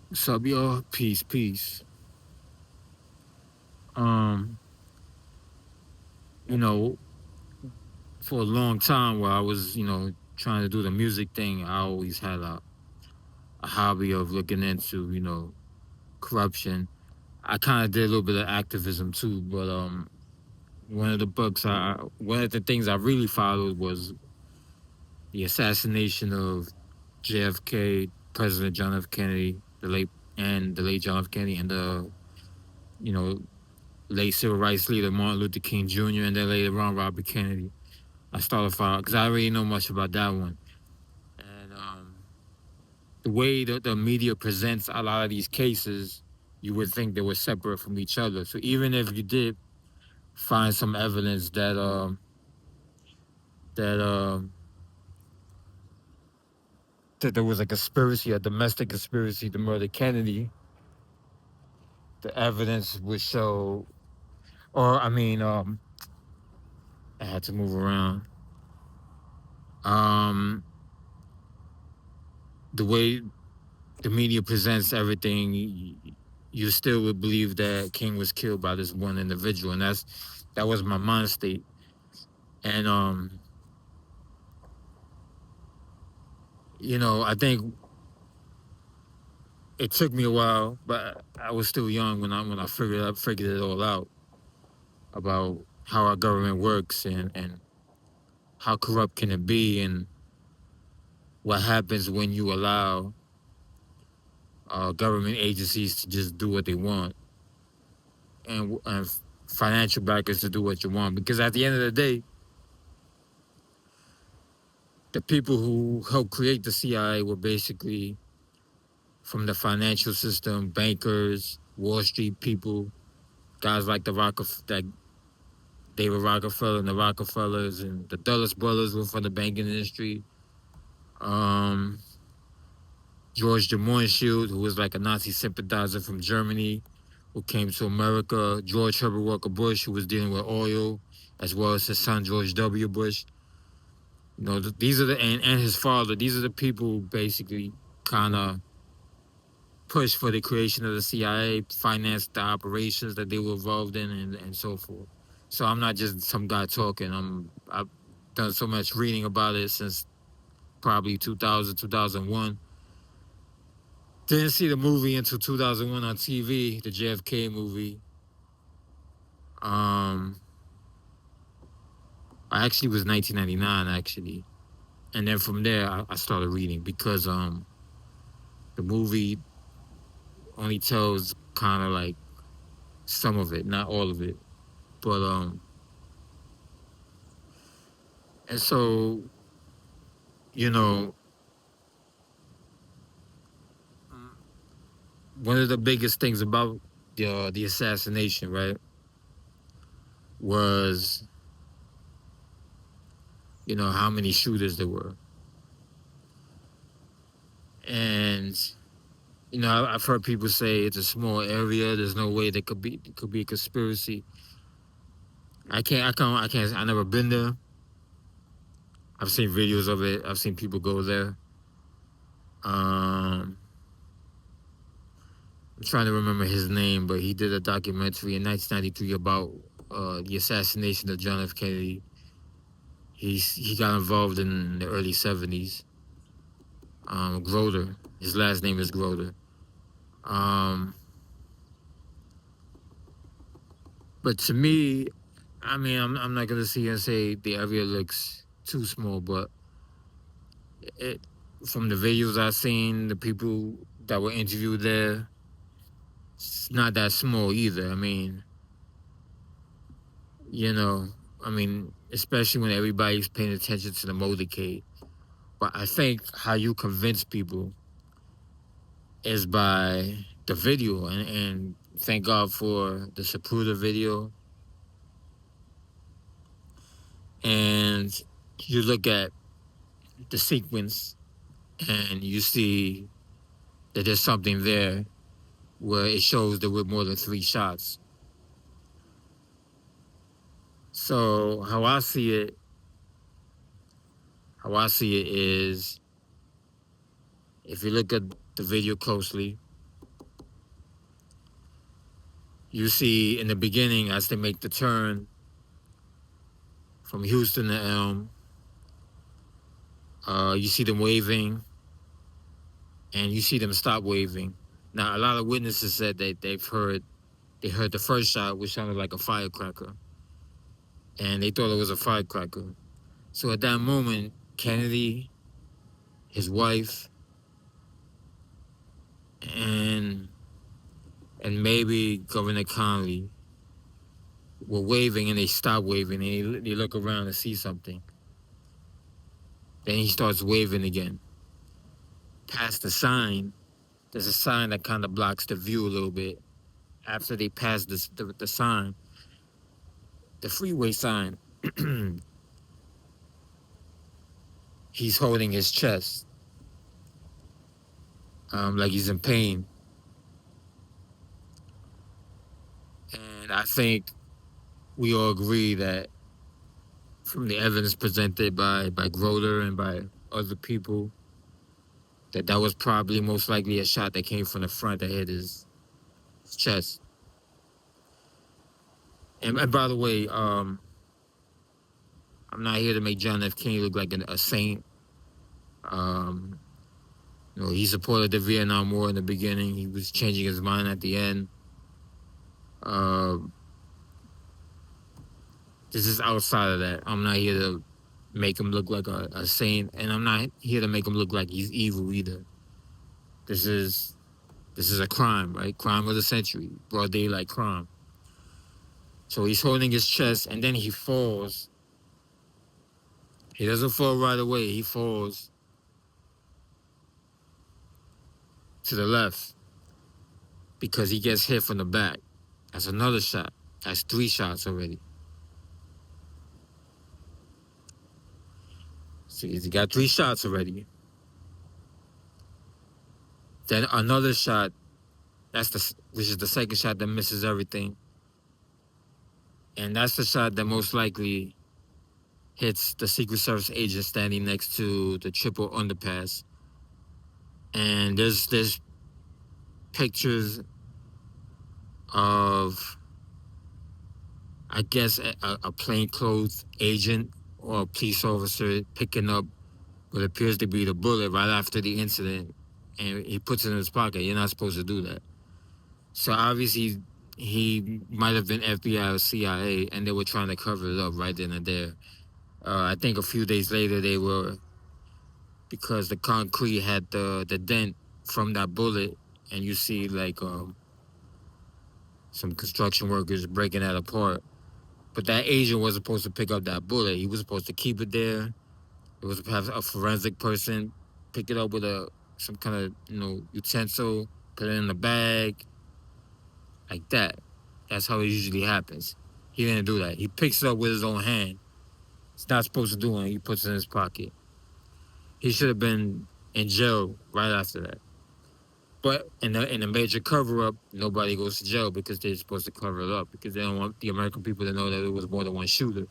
What's up, y'all? Peace, peace. Um, you know, for a long time while I was, trying to do the music thing, I always had a hobby of looking into, corruption. I kind of did a little bit of activism too, but one of the things I really followed was the assassination of JFK, President John F. Kennedy, the late John F. Kennedy, and the you know late civil rights leader Martin Luther King Jr. and then later on Robert Kennedy. I started following because I already know much about that one. And the way that the media presents a lot of these cases, you would think they were separate from each other. So even if you did find some evidence that that there was a conspiracy, a domestic conspiracy to murder Kennedy, the evidence would show. Or I mean, I had to move around. Um, the way the media presents everything, you still would believe that King was killed by this one individual, and that was my mind state. And I think it took me a while, but I was still young when I figured it all out about how our government works and how corrupt can it be, and what happens when you allow government agencies to just do what they want, and financial backers to do what you want. Because at the end of the day, the people who helped create the CIA were basically from the financial system, bankers, Wall Street people, guys like David Rockefeller and the Rockefellers, and the Dulles brothers were from the banking industry. Um, George de Mohrenschildt, who was like a Nazi sympathizer from Germany, who came to America. George Herbert Walker Bush, who was dealing with oil, as well as his son George W. Bush. These are and his father. These are the people who basically kind of push for the creation of the CIA, finance the operations that they were involved in, and so forth. So I'm not just some guy talking. I've done so much reading about it since probably 2000, 2001. Didn't see the movie until 2001 on TV, the JFK movie. Um, I actually was 1999 actually, and then from there I started reading because the movie only tells kind of like some of it, not all of it, but and so you know one of the biggest things about the assassination, right, was how many shooters there were, and I've heard people say it's a small area. There's no way there could be a conspiracy. I never been there. I've seen videos of it. I've seen people go there. I'm trying to remember his name, but he did a documentary in 1993 about the assassination of John F. Kennedy. He got involved in the early 70s. Groder. His last name is Groder. But to me, I mean, I'm not gonna sit here and say the area looks too small, but it from the videos I've seen, the people that were interviewed there, it's not that small either. You know, especially when everybody's paying attention to the motorcade. But I think how you convince people is by the video, and thank God for the Zapruder video. And you look at the sequence and you see that there's something there where it shows there were more than 3 shots. So how I see it is, if you look at the video closely, You see in the beginning as they make the turn from Houston to Elm, you see them waving, and you see them stop waving. Now, a lot of witnesses said that they heard the first shot, which sounded like a firecracker, and they thought it was a firecracker. So at that moment, Kennedy, his wife, and maybe Governor Connolly were waving, and they stop waving, and they look around and see something. Then he starts waving again. Past the sign, there's a sign that kind of blocks the view a little bit. After they pass the sign, the freeway sign, he's holding his chest, like he's in pain. And I think we all agree that from the evidence presented by Groder and by other people, that was probably most likely a shot that came from the front that hit his chest. And by the way, I'm not here to make John F. Kennedy look like a saint. He supported the Vietnam War in the beginning. He was changing his mind at the end. This is outside of that. I'm not here to make him look like a saint, and I'm not here to make him look like he's evil either. This is a crime, right? Crime of the century, broad daylight crime. So he's holding his chest, and then he falls. He doesn't fall right away. He falls to the left because he gets hit from the back. That's another shot. That's 3 shots already. So he's got 3 shots already. Then another shot, which is the second shot that misses everything. And that's the shot that most likely hits the Secret Service agent standing next to the triple underpass. And there's pictures of, I guess, a plainclothes agent or a police officer picking up what appears to be the bullet right after the incident, and he puts it in his pocket. You're not supposed to do that. So obviously he might have been FBI or CIA, and they were trying to cover it up right then and there. I think a few days later they were, because the concrete had the dent from that bullet, and you see like some construction workers breaking that apart. But that agent was supposed to pick up that bullet. He was supposed to keep it there. It was to have a forensic person pick it up with some kind of utensil, put it in the bag, like that. That's how it usually happens. He didn't do that. He picks it up with his own hand. He's not supposed to do it. He puts it in his pocket. He should have been in jail right after that. But in a major cover-up, nobody goes to jail because they're supposed to cover it up because they don't want the American people to know that it was more than one shooter.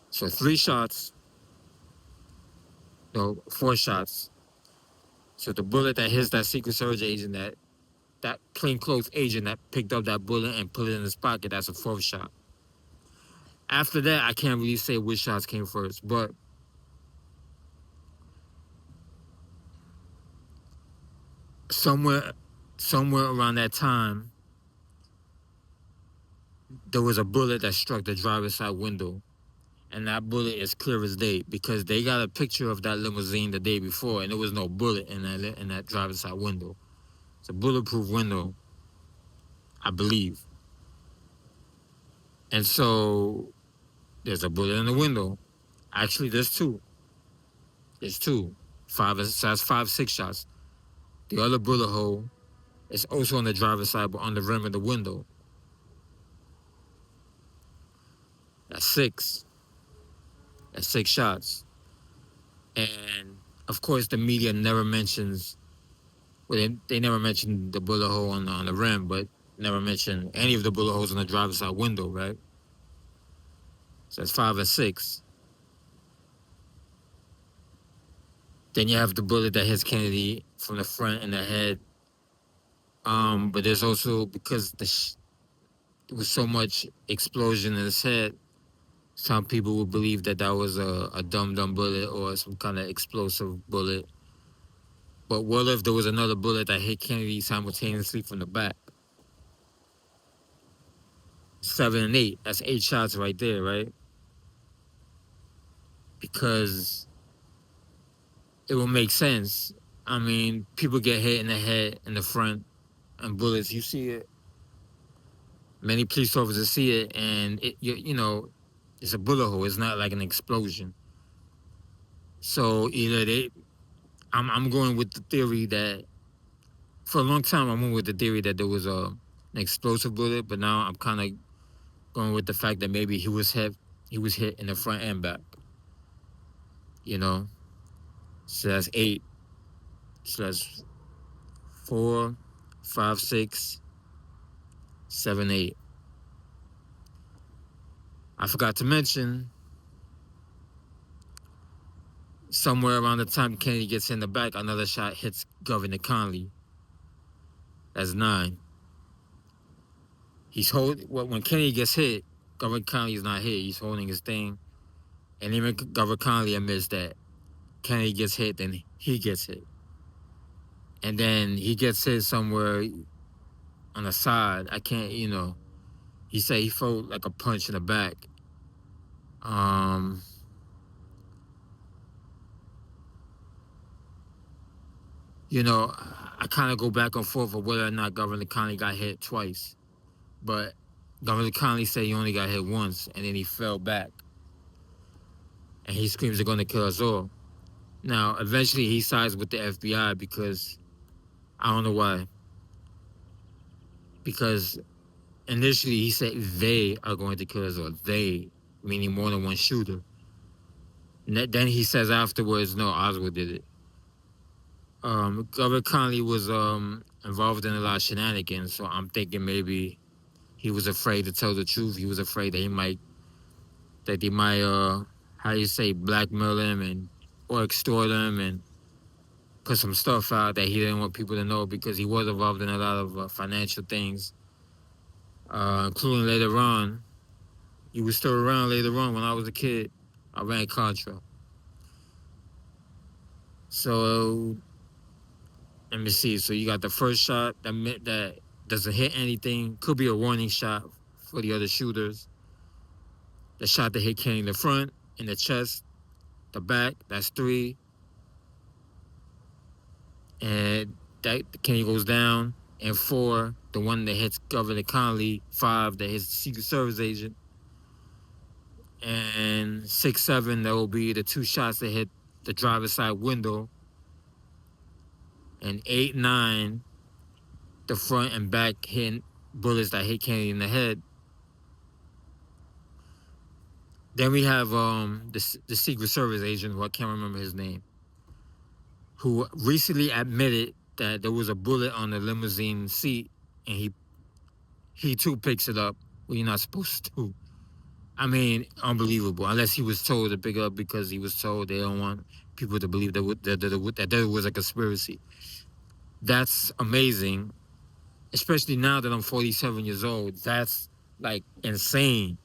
So 3 shots. No, 4 shots. So the bullet that hits that Secret Service agent, that plainclothes agent that picked up that bullet and put it in his pocket, that's a 4th shot. After that, I can't really say which shots came first, but somewhere around that time, there was a bullet that struck the driver's side window. And that bullet is clear as day because they got a picture of that limousine the day before, and there was no bullet in that driver's side window. It's a bulletproof window, I believe. And so there's a bullet in the window. Actually, there's 2. There's 2. 5, so that's 5, 6 shots. The other bullet hole is also on the driver's side, but on the rim of the window. That's 6. That's 6 shots. And of course, the media never mentions. Well, they never mentioned the bullet hole on the rim, but never mentioned any of the bullet holes on the driver's side window, right? So that's 5 and 6. Then you have the bullet that hits Kennedy from the front in the head. But there's also, because there was so much explosion in his head. Some people would believe that that was a dumb bullet or some kind of explosive bullet. But what if there was another bullet that hit Kennedy simultaneously from the back? 7 and 8. That's 8 shots right there, right? Because it will make sense. I mean, people get hit in the head, in the front, and bullets. You see it. Many police officers see it, and it's a bullet hole. It's not like an explosion. So either I'm going with the theory that for a long time I went with the theory that there was an explosive bullet, but now I'm kind of going with the fact that maybe he was hit in the front and back. You know, so that's 8. So that's 4, 5, 6, 7, 8. I forgot to mention somewhere around the time Kennedy gets in the back, another shot hits Governor Conley. That's 9. When Kennedy gets hit, Governor Conley's not hit. He's holding his thing. And even Governor Conley admits that Kennedy gets hit, then he gets hit. And then he gets hit somewhere on the side. I can't, he said he felt like a punch in the back. I kind of go back and forth of whether or not Governor Conley got hit twice. But Governor Conley said he only got hit once, and then he fell back. And he screams, they're going to kill us all. Now, eventually he sides with the FBI because, I don't know why. Because initially he said they are going to kill us all. They, meaning more than one shooter. And then he says afterwards, no, Oswald did it. Governor Conley was involved in a lot of shenanigans, so I'm thinking maybe he was afraid to tell the truth. He was afraid that they might blackmail him or extort him and put some stuff out that he didn't want people to know because he was involved in a lot of financial things, including later on. He was still around later on when I was a kid. I ran Contra. So let me see. So you got the first shot that doesn't hit anything. Could be a warning shot for the other shooters. The shot that hit Kenny in the front, in the chest, the back, that's 3. And that Kenny goes down. And 4, the one that hits Governor Conley. 5, that hits the Secret Service agent. And 6, 7, that will be the 2 shots that hit the driver's side window. And 8, 9, the front and back hitting bullets that hit Kennedy in the head. Then we have the Secret Service agent, who I can't remember his name, who recently admitted that there was a bullet on the limousine seat, and he too picks it up when you're not supposed to. I mean, unbelievable. Unless he was told to pick it up because he was told they don't want people to believe that there was a conspiracy. That's amazing, especially now that I'm 47 years old. That's like insane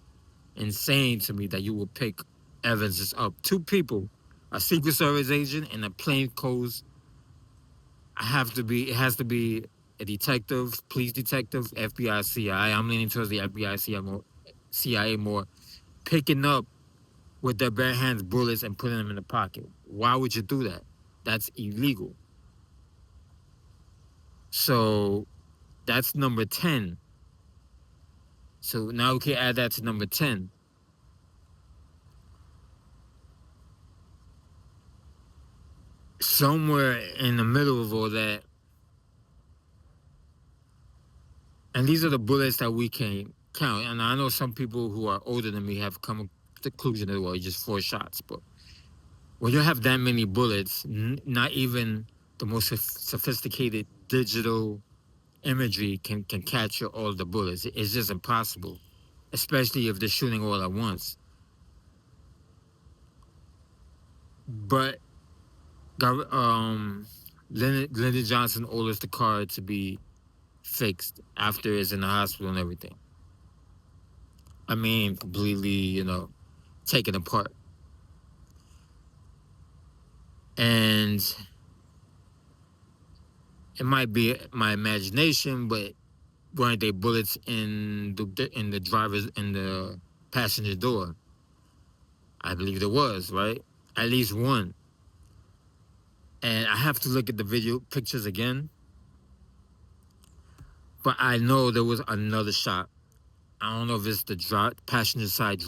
to me that you would pick evidence up. 2 people, a Secret Service agent and a plainclothes. It has to be a detective, police detective, FBI, CIA. I'm leaning towards the FBI, CIA more, picking up with their bare hands bullets and putting them in the pocket. Why would you do that? That's illegal. So that's number 10. So now we can add that to number 10. Somewhere in the middle of all that, and these are the bullets that we can count. And I know some people who are older than me have come to the conclusion that, well, it's just 4 shots. But when you have that many bullets, not even the most sophisticated digital imagery can capture all the bullets. It's just impossible, especially if they're shooting all at once. But Lyndon Johnson orders the car to be fixed after it's in the hospital and everything. I mean, completely, taken apart. And it might be my imagination, but weren't they bullets in the driver's in the passenger door? I believe there was, right? At least one. And I have to look at the video pictures again, but I know there was another shot. I don't know if it's the passenger side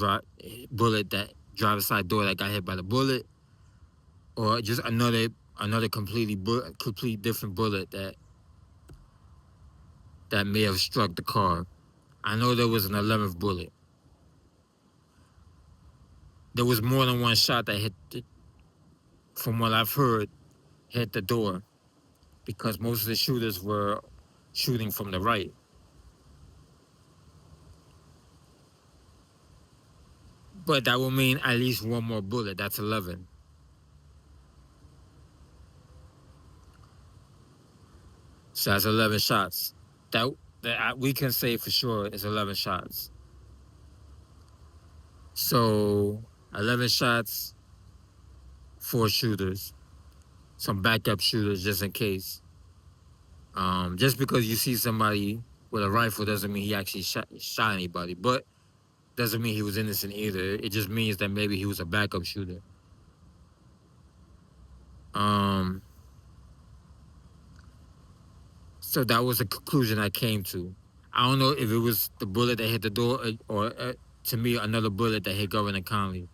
bullet, that driver side door that got hit by the bullet, or just another complete different bullet that may have struck the car. I know there was an 11th bullet. There was more than one shot that from what I've heard, hit the door, because most of the shooters were shooting from the right. But that will mean at least one more bullet. That's 11. So that's 11 shots. That we can say for sure is 11 shots. So 11 shots, 4 shooters, some backup shooters just in case. Just because you see somebody with a rifle doesn't mean he actually shot anybody, but doesn't mean he was innocent either. It just means that maybe he was a backup shooter. So that was the conclusion I came to. I don't know if it was the bullet that hit the door or to me, another bullet that hit Governor Conley.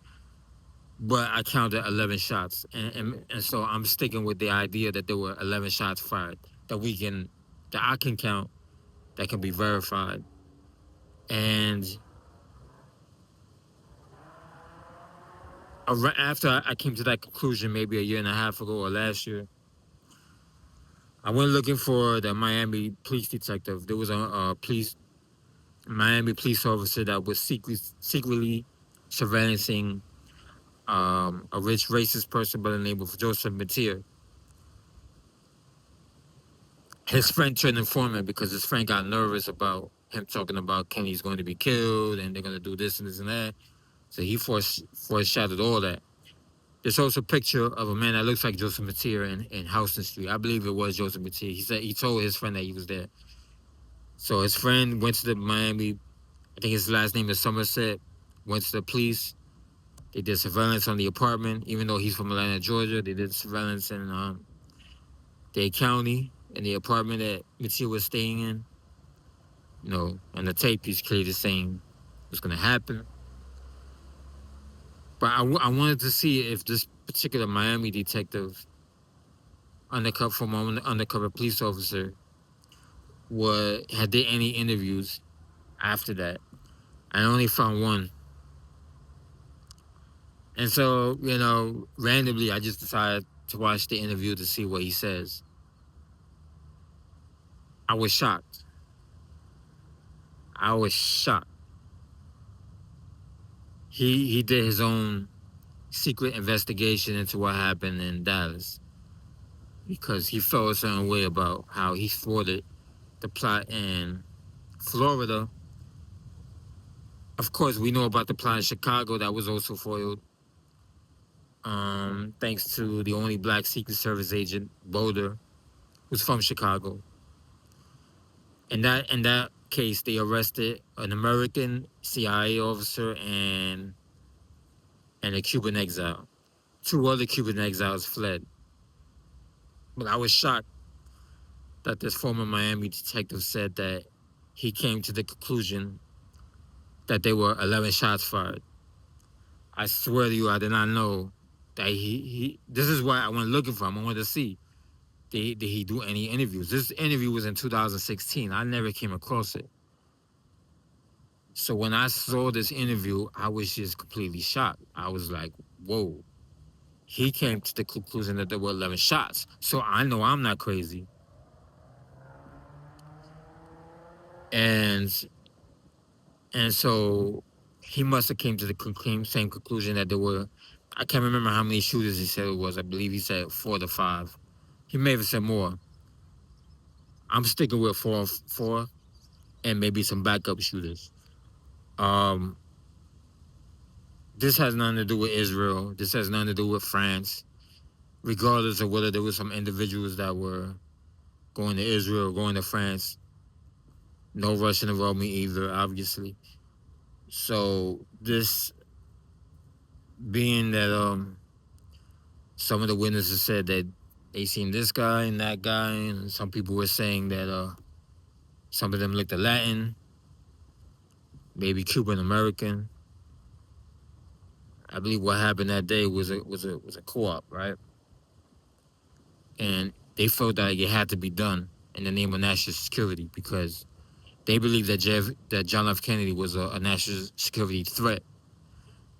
But I counted 11 shots. And so I'm sticking with the idea that there were 11 shots fired that I can count, that can be verified. And after I came to that conclusion, maybe a year and a half ago or last year, I went looking for the Miami police detective. There was a Miami police officer that was secretly surveillancing a rich racist person by the name of Joseph Mateer. His friend turned informant because his friend got nervous about him talking about Kenny's going to be killed and they're going to do this and this and that. So he foreshadowed all that. There's also a picture of a man that looks like Joseph Mateer in Houston Street. I believe it was Joseph Mateer. He told his friend that he was there. So his friend went to the Miami, I think his last name is Somerset, went to the police. They did surveillance on the apartment, even though he's from Atlanta, Georgia. They did surveillance in Dade County, in the apartment that Mateer was staying in. And the tape is clearly saying what's going to happen. But I wanted to see if this particular Miami detective, undercover police officer, had did any interviews after that. I only found one. And so, randomly, I just decided to watch the interview to see what he says. I was shocked. He did his own secret investigation into what happened in Dallas because he felt a certain way about how he thwarted the plot in Florida. Of course, we know about the plot in Chicago that was also foiled. Thanks to the only black Secret Service agent, Boulder, who's from Chicago. In that case, they arrested an American CIA officer and a Cuban exile. 2 other Cuban exiles fled. But I was shocked that this former Miami detective said that he came to the conclusion that there were 11 shots fired. I swear to you, I did not know that this is why I went looking for him. I wanted to see, did he do any interviews? This interview was in 2016. I never came across it. So when I saw this interview, I was just completely shocked. I was like, whoa. He came to the conclusion that there were 11 shots. So I know I'm not crazy. And so he must have came to the same conclusion that there were, I can't remember how many shooters he said it was. I believe he said 4 to 5. He may have said more. I'm sticking with four and maybe some backup shooters. Um, this has nothing to do with Israel. This has nothing to do with France. Regardless of whether there were some individuals that were going to Israel, going to France, no Russian involvement either, obviously. So this being that some of the witnesses said that they seen this guy and that guy, and some people were saying that some of them looked at Latin, maybe Cuban American. I believe what happened that day was a co-op, right? And they felt that it had to be done in the name of national security because they believed that John F. Kennedy was a national security threat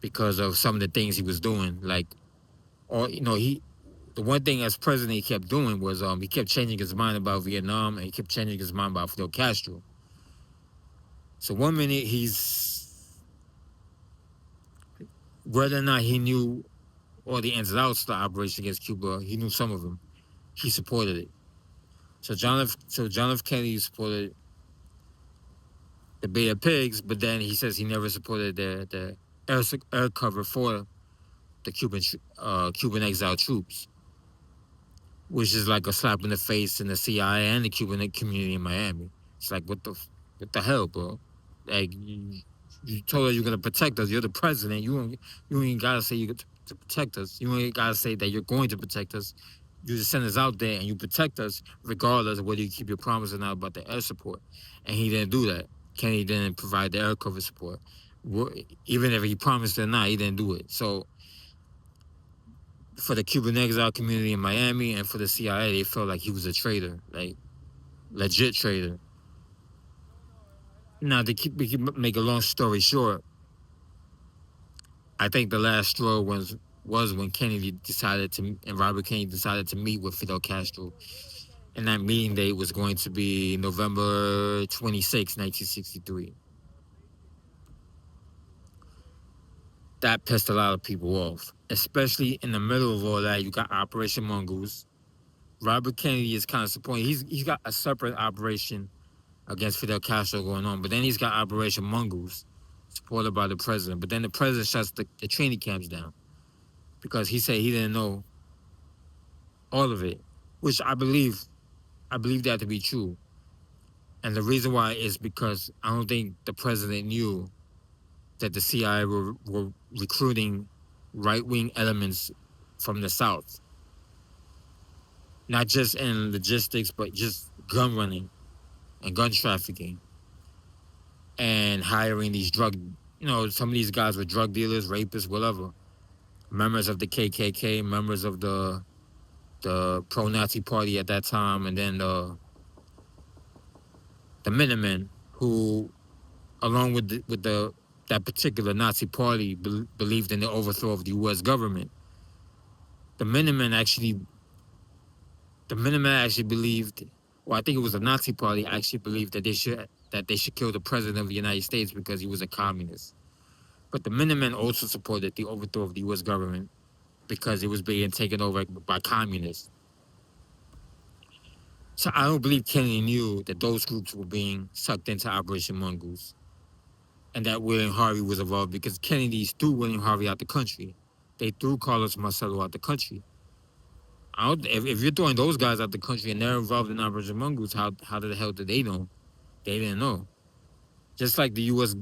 because of some of the things he was doing. Like, or the one thing as president he kept doing was he kept changing his mind about Vietnam and he kept changing his mind about Fidel Castro. So one minute whether or not he knew all the ins and outs of the operation against Cuba, he knew some of them. He supported it. So John F. Kennedy supported the Bay of Pigs, but then he says he never supported the air cover for the Cuban exile troops, which is like a slap in the face in the CIA and the Cuban community in Miami. It's like what the hell, bro? Like you told us you're gonna protect us. You're the president. You ain't gotta say you to protect us. You ain't gotta say that you're going to protect us. You just send us out there and you protect us, regardless of whether you keep your promise or not about the air support. And he didn't do that. Kennedy didn't provide the air cover support. Even if he promised it or not, he didn't do it. So for the Cuban exile community in Miami and for the CIA, they felt like he was a traitor, like legit traitor. Now, make a long story short, I think the last straw was when Kennedy decided to, and Robert Kennedy decided to meet with Fidel Castro. And that meeting date was going to be November 26, 1963. That pissed a lot of people off, especially in the middle of all that. You got Operation Mongoose. Robert Kennedy is kind of supporting. He's got a separate operation against Fidel Castro going on, but then he's got Operation Mongoose, supported by the president. But then the president shuts the training camps down because he said he didn't know all of it, which I believe that to be true. And the reason why is because I don't think the president knew that the CIA were recruiting right-wing elements from the South, not just in logistics, but just gun running and gun trafficking and hiring these some of these guys were drug dealers, rapists, whatever, members of the KKK, members of the pro-Nazi party at that time, and then the Minutemen, who, along with that particular Nazi party, believed in the overthrow of the U.S. government. The Minutemen actually believed, well, I think it was the Nazi party actually believed that they should kill the president of the United States because he was a communist. But the Minutemen also supported the overthrow of the U.S. government because it was being taken over by communists. So I don't believe Kennedy knew that those groups were being sucked into Operation Mongoose and that William Harvey was involved because Kennedy threw William Harvey out the country. They threw Carlos Marcello out the country. If you're throwing those guys out the country and they're involved in Operation Mongoose, how the hell did they know? They didn't know. Just like the U.S.,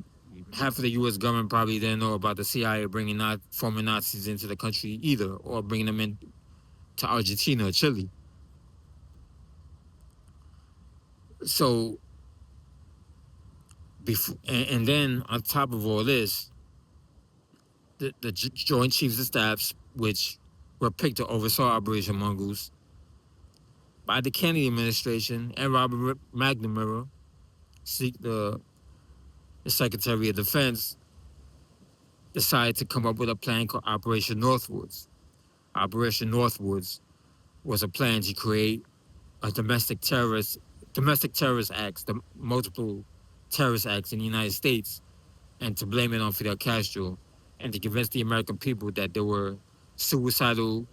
half of the U.S. government probably didn't know about the CIA bringing former Nazis into the country either, or bringing them in to Argentina or Chile. So, and then on top of all this, the Joint Chiefs of Staffs, which were picked to oversaw Operation Mongoose by the Kennedy administration and Robert McNamara, the Secretary of Defense, decided to come up with a plan called Operation Northwoods. Operation Northwoods was a plan to create a domestic terrorist acts, the multiple terrorist acts in the United States, and to blame it on Fidel Castro, and to convince the American people that there were suicidal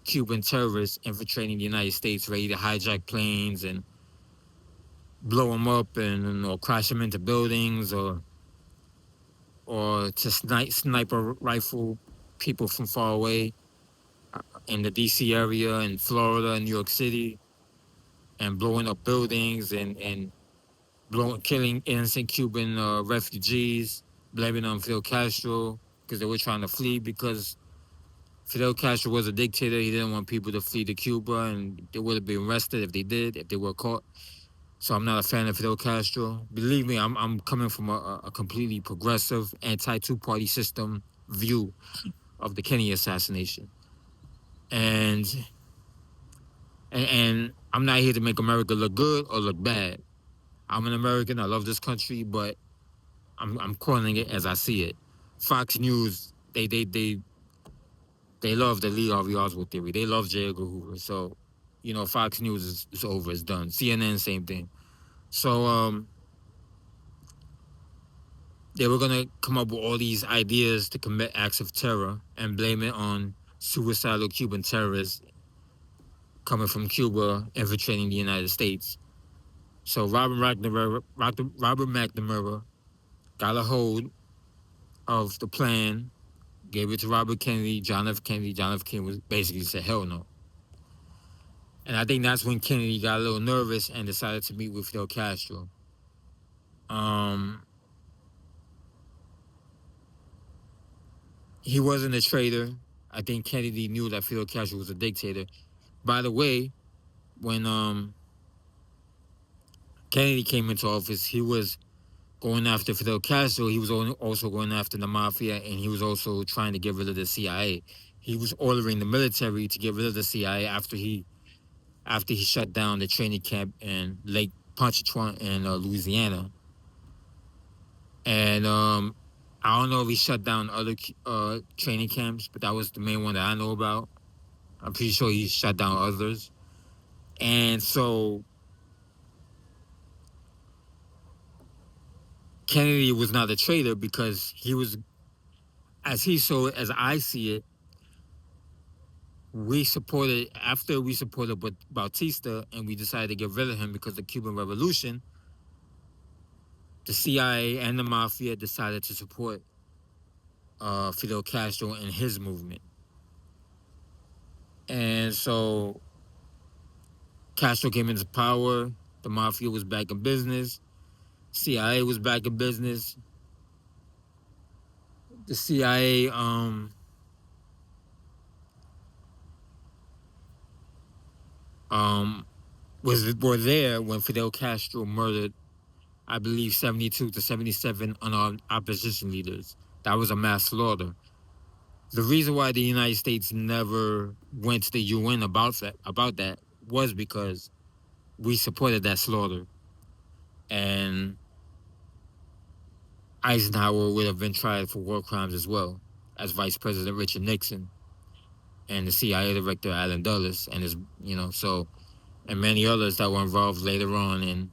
Cuban terrorists infiltrating the United States, ready to hijack planes and blow them up or crash them into buildings or or to sniper rifle people from far away in the DC area, in Florida, and New York City, and blowing up buildings and killing innocent Cuban refugees, blaming on Fidel Castro because they were trying to flee because Fidel Castro was a dictator. He didn't want people to flee to Cuba, and they would have been arrested if they did, if they were caught. So I'm not a fan of Fidel Castro. Believe me, I'm coming from a completely progressive, anti-two-party system view of the Kennedy assassination. And and I'm not here to make America look good or look bad. I'm an American. I love this country, but I'm calling it as I see it. Fox News, they love the Lee Harvey Oswald theory. They love J. Edgar Hoover. So, Fox News is over. It's done. CNN, same thing. So they were gonna come up with all these ideas to commit acts of terror and blame it on suicidal Cuban terrorists coming from Cuba infiltrating the United States. So Robert McNamara got a hold of the plan, gave it to Robert Kennedy, John F. Kennedy. John F. Kennedy was basically said, hell no. And I think that's when Kennedy got a little nervous and decided to meet with Fidel Castro. He wasn't a traitor. I think Kennedy knew that Fidel Castro was a dictator. By the way, when Kennedy came into office, he was going after Fidel Castro. He was also going after the mafia, and he was also trying to get rid of the CIA. He was ordering the military to get rid of the CIA after he shut down the training camp in Lake Pontchartrain in Louisiana. And I don't know if he shut down other training camps, but that was the main one that I know about. I'm pretty sure he shut down others. And so Kennedy was not a traitor because he was, as I see it, after we supported Bautista and we decided to get rid of him because of the Cuban Revolution, the CIA and the mafia decided to support Fidel Castro and his movement. And so Castro came into power, the mafia was back in business, CIA was back in business. The CIA were there when Fidel Castro murdered, I believe, 72 to 77 unarmed opposition leaders. That was a mass slaughter. The reason why the United States never went to the UN about that was because we supported that slaughter. And Eisenhower would have been tried for war crimes as well as Vice President Richard Nixon and the CIA Director Allen Dulles and and many others that were involved later on in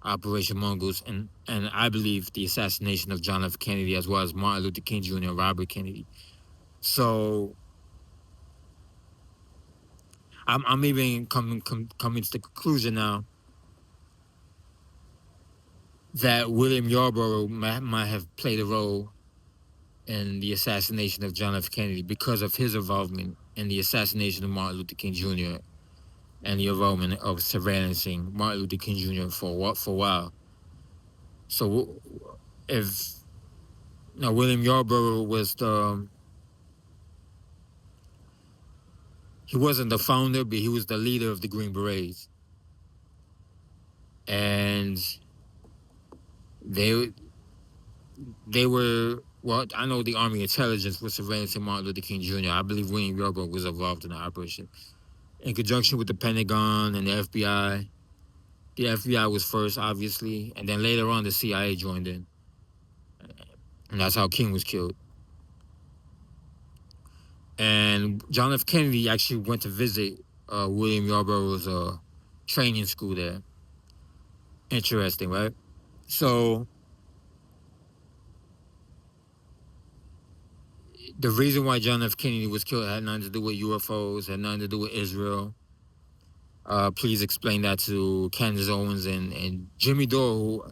Operation Mongoose and I believe the assassination of John F. Kennedy as well as Martin Luther King Jr. and Robert Kennedy. So I'm even coming to the conclusion now that William Yarborough might have played a role in the assassination of John F. Kennedy because of his involvement in the assassination of Martin Luther King Jr. and the involvement of surveillancing Martin Luther King Jr. for a while. So if William Yarborough was he wasn't the founder, but he was the leader of the Green Berets. And they were, well, I know the Army intelligence was surveillancing Martin Luther King Jr. I believe William Yarborough was involved in the operation. In conjunction with the Pentagon and the FBI. The FBI was first, obviously, and then later on the CIA joined in. And that's how King was killed. And John F. Kennedy actually went to visit William Yarborough's training school there. Interesting, right? So the reason why John F. Kennedy was killed had nothing to do with UFOs, had nothing to do with Israel. Please explain that to Candace Owens and Jimmy Dore, who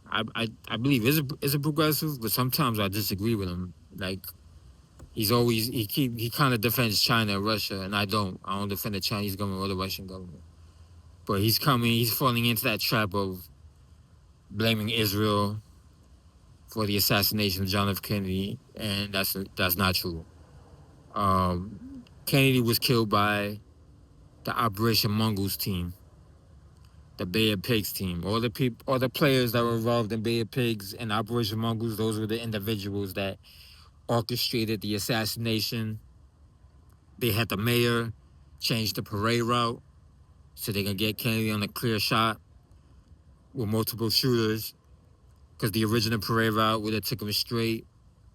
I believe is a progressive, but sometimes I disagree with him. Like he kind of defends China and Russia, and I don't. I don't defend the Chinese government or the Russian government. But he's falling into that trap of blaming Israel for the assassination of John F. Kennedy, and that's not true. Kennedy was killed by the Operation Mongoose team, the Bay of Pigs team. All the players that were involved in Bay of Pigs and Operation Mongoose, those were the individuals that orchestrated the assassination. They had the mayor change the parade route so they can get Kennedy on a clear shot with multiple shooters. Because the original parade route would have took him straight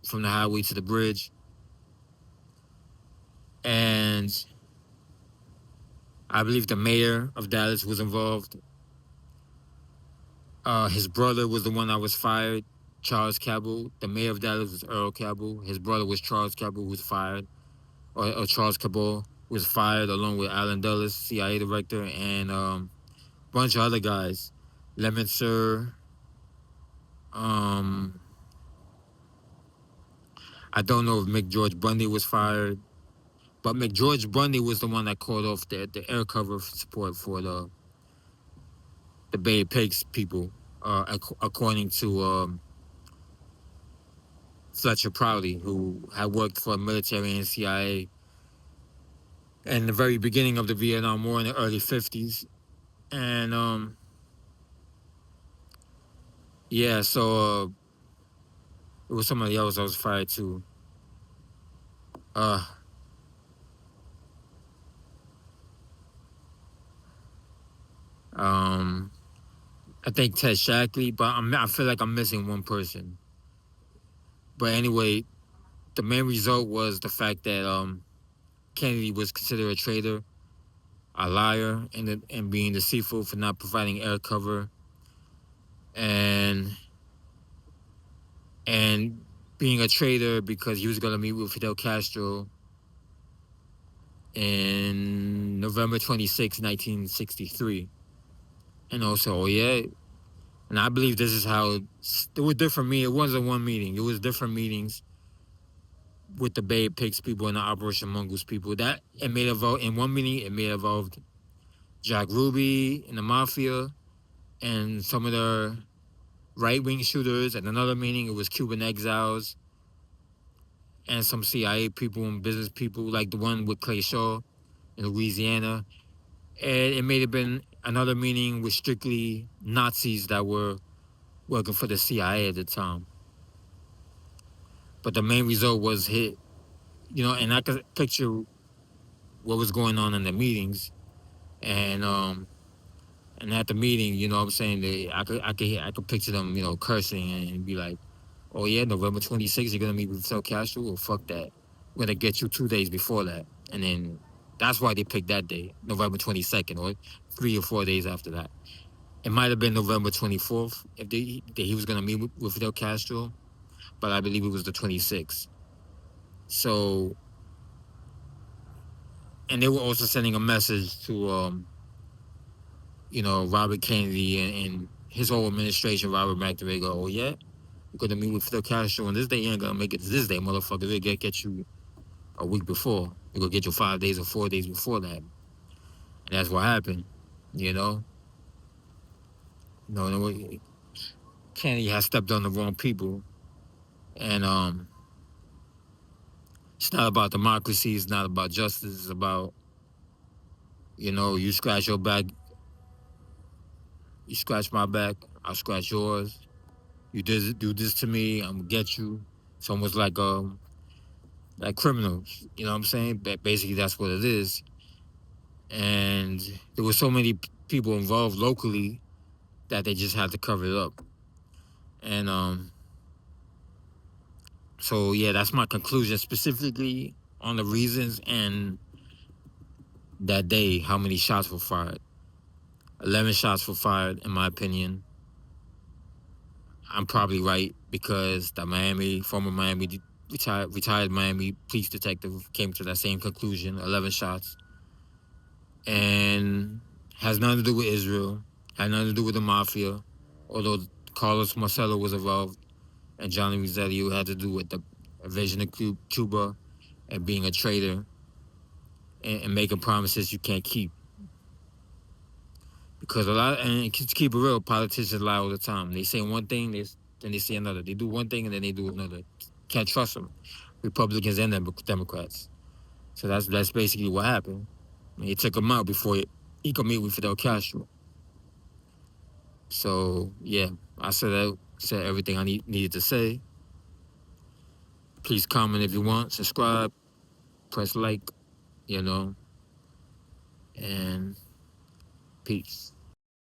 from the highway to the bridge. And I believe the mayor of Dallas was involved. His brother was the one that was fired, Charles Cabell. The mayor of Dallas was Earl Cabell. His brother was Charles Cabell, who was fired, or Charles Cabell was fired along with Allen Dulles, CIA director, and a bunch of other guys. Lemon Sir. I don't know if McGeorge Bundy was fired, but McGeorge Bundy was the one that called off the air cover support for the Bay of Pigs people, according to Fletcher Prouty, who had worked for military and CIA in the very beginning of the Vietnam War in the early 50s. And yeah, so it was somebody else that was fired too. I think Ted Shackley, but I feel like I'm missing one person. But anyway, the main result was the fact that Kennedy was considered a traitor, a liar, and being deceitful for not providing air cover, and being a traitor because he was going to meet with Fidel Castro in November 26, 1963. And also, and I believe this is how it was different. It wasn't one meeting. It was different meetings with the Bay Pigs people and the Operation Mongoose people. That it may have in one meeting. It may have involved Jack Ruby and the Mafia and some of the right-wing shooters. At another meeting, it was Cuban exiles and some CIA people and business people, like the one with Clay Shaw in Louisiana. And it may have been another meeting with strictly Nazis that were working for the CIA at the time. But the main result was hit, and I could picture what was going on in the meetings. And at the meeting, what I'm saying, I could picture them, cursing and be like, "Oh yeah, November 26th, you're gonna meet with Fidel Castro? Well, fuck that. We're gonna get you 2 days before that." And then that's why they picked that day, November 22nd, or 3 or 4 days after that. It might have been November 24th if he was gonna meet with Fidel Castro, but I believe it was the 26th. So, and they were also sending a message to Robert Kennedy and his whole administration, Robert McNamara. Oh yeah, we're gonna meet with Fidel Castro on this day. You ain't gonna make it to this day, motherfucker. They get you a week before. They're gonna get you 5 days or 4 days before that. And that's what happened. Kennedy has stepped on the wrong people. And it's not about democracy, it's not about justice, it's about, you scratch your back, you scratch my back, I'll scratch yours. You do this to me, I'm gonna get you. It's almost like criminals, you know what I'm saying? Basically that's what it is. And there were so many people involved locally that they just had to cover it up. And so yeah, that's my conclusion specifically on the reasons and that day, how many shots were fired. 11 shots were fired, in my opinion. I'm probably right because the former Miami, retired Miami police detective came to that same conclusion, 11 shots. And has nothing to do with Israel, had nothing to do with the mafia, although Carlos Marcello was involved, and Johnny Rossetti, who had to do with the invasion of Cuba and being a traitor and making promises you can't keep. Because a lot, and to keep it real, politicians lie all the time. They say one thing, then they say another. They do one thing and then they do another. Can't trust them, Republicans and Democrats. So that's basically what happened. I mean, he took him out before he could meet with Fidel Castro. So yeah, I said everything I needed to say. Please comment if you want, subscribe, press like, and peace.